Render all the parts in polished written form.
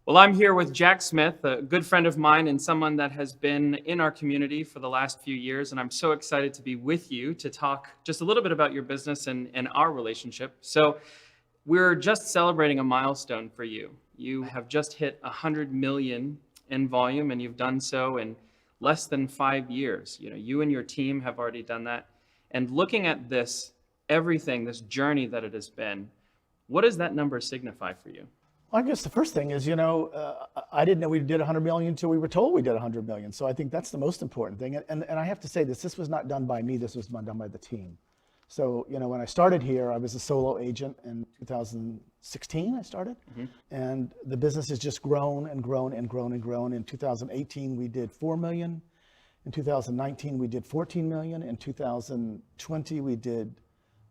Well, I'm here with Jac Smith, a good friend of mine and someone that has been in our community for the last few years. And I'm so excited to be with you to talk just a little bit about your business and our relationship. So we're just celebrating a milestone for you. You have just hit 100 million in volume, and you've done so in less than 5 years. You and your team have already done that. And looking at this, everything, this journey that it has been, what does that number signify for you? Well, I guess the first thing is, I didn't know we did 100 million until we were told we did 100 million. So I think that's the most important thing. And I have to say this was not done by me, this was done by the team. So, when I started here, I was a solo agent in 2016, I started. Mm-hmm. And the business has just grown and grown and grown and grown. In 2018, we did 4 million. In 2019, we did 14 million. In 2020, we did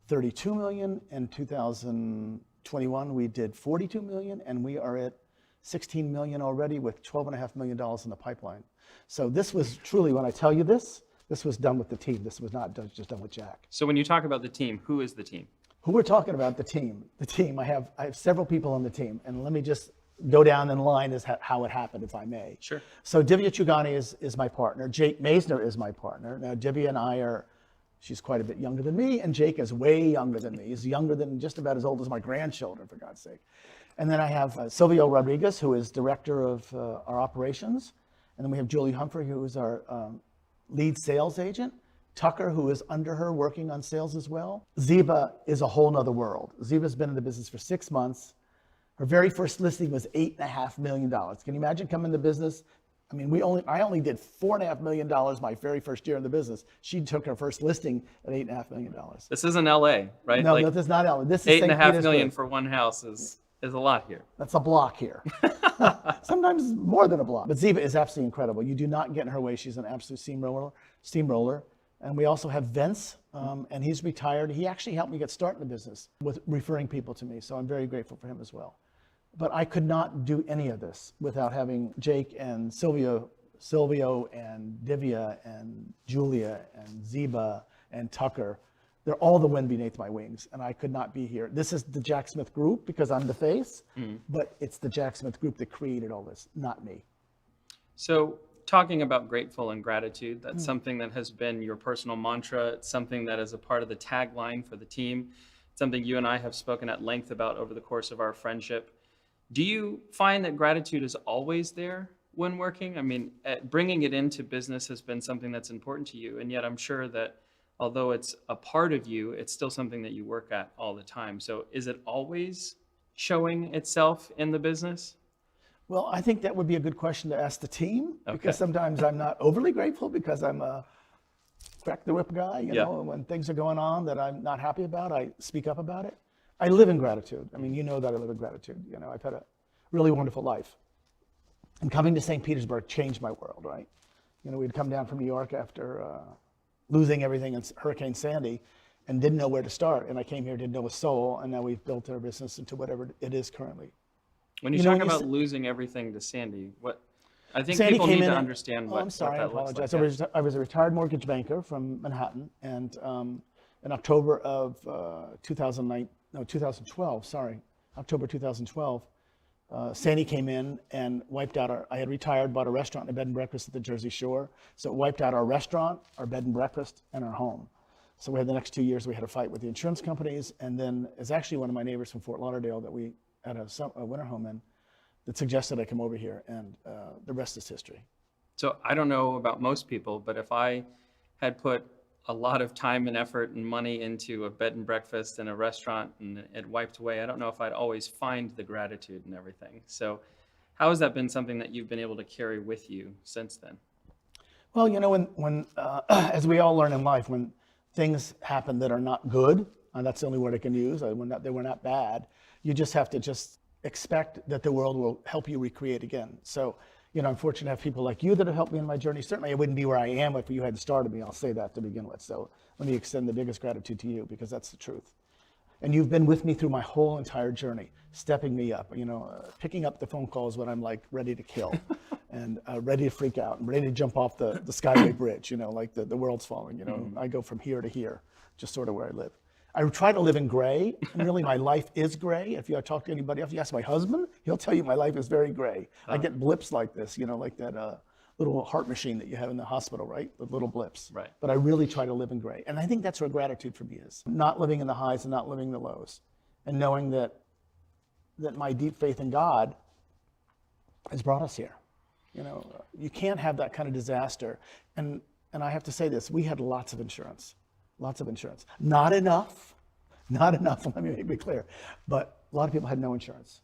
32 million. In 2021, we did 42 million, and we are at 16 million already with $12.5 million in the pipeline. So this was truly, when I tell you this was done with the team. This was not just done with Jac. So when you talk about the team, who is the team? Who we're talking about, the team. The team, I have several people on the team, and let me just go down in line as how it happened, if I may. Sure. So Divya Chugani is my partner. Jake Maisner is my partner. Now Divya and I she's quite a bit younger than me, and Jake is way younger than me. He's younger than just about as old as my grandchildren, for God's sake. And then I have Silvio Rodriguez, who is director of our operations. And then we have Julie Humphrey, who is our lead sales agent. Tucker, who is under her working on sales as well. Ziba is a whole nother world. Ziba's been in the business for 6 months. Her very first listing was $8.5 million. Can you imagine coming into business? I mean, I only did $4.5 million my very first year in the business. She took her first listing at $8.5 million. This isn't LA, right? No, this is not LA. This is $8.5 million for one house is a lot here. That's a block here. Sometimes more than a block. But Ziva is absolutely incredible. You do not get in her way. She's an absolute steamroller. And we also have Vince, and he's retired. He actually helped me get started in the business with referring people to me. So I'm very grateful for him as well. But I could not do any of this without having Jake and Silvio and Divya and Julia and Ziba and Tucker. They're all the wind beneath my wings, and I could not be here. This is the Jac Smith Group because I'm the face, but it's the Jac Smith Group that created all this, not me. So talking about grateful and gratitude, that's something that has been your personal mantra. It's something that is a part of the tagline for the team. It's something you and I have spoken at length about over the course of our friendship. Do you find that gratitude is always there when working? I mean, bringing it into business has been something that's important to you, and yet I'm sure that although it's a part of you, it's still something that you work at all the time. So is it always showing itself in the business? Well, I think that would be a good question to ask the team, because sometimes I'm not overly grateful because I'm a crack the whip guy, you know, and when things are going on that I'm not happy about, I speak up about it. I live in gratitude. I mean, you know that I live in gratitude. I've had a really wonderful life. And coming to St. Petersburg changed my world, right? We'd come down from New York after losing everything in Hurricane Sandy and didn't know where to start. And I came here, didn't know a soul, and now we've built our business into whatever it is currently. When you talk about losing everything to Sandy, I think Sandy people need to understand what that looks like. I was a retired mortgage banker from Manhattan, and in October of 2012, Sandy came in and wiped out I had retired, bought a restaurant and a bed and breakfast at the Jersey Shore. So it wiped out our restaurant, our bed and breakfast, and our home. So we had the next 2 years, we had a fight with the insurance companies. And then it's actually one of my neighbors from Fort Lauderdale that we had a winter home in that suggested I come over here, and the rest is history. So I don't know about most people, but if I had put a lot of time and effort and money into a bed and breakfast and a restaurant and it wiped away, I don't know if I'd always find the gratitude and everything. So how has that been something that you've been able to carry with you since then? Well, when as we all learn in life, when things happen that are not good, and that's the only word I can use, they were not bad, you just have to expect that the world will help you recreate again. So, I'm fortunate to have people like you that have helped me in my journey. Certainly I wouldn't be where I am if you hadn't started me. I'll say that to begin with. So let me extend the biggest gratitude to you, because that's the truth. And you've been with me through my whole entire journey, stepping me up, picking up the phone calls when I'm like ready to kill and ready to freak out and ready to jump off the Skyway Bridge, like the world's falling, I go from here to here, just sort of where I live. I try to live in gray, and really my life is gray. If you talk to anybody else, you ask my husband, he'll tell you my life is very gray. I get blips like this, like that little heart machine that you have in the hospital, right? The little blips. Right. But I really try to live in gray. And I think that's where gratitude for me is. Not living in the highs and not living in the lows. And knowing that my deep faith in God has brought us here. You can't have that kind of disaster. And I have to say this, we had lots of insurance. Lots of insurance. Not enough, let me make it clear. But a lot of people had no insurance.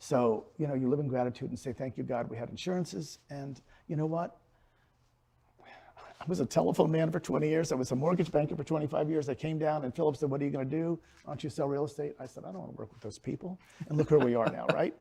So, you live in gratitude and say, thank you, God, we had insurances. And you know what? I was a telephone man for 20 years. I was a mortgage banker for 25 years. I came down and Philip said, what are you going to do? Why don't you sell real estate? I said, I don't want to work with those people. And look where we are now, right?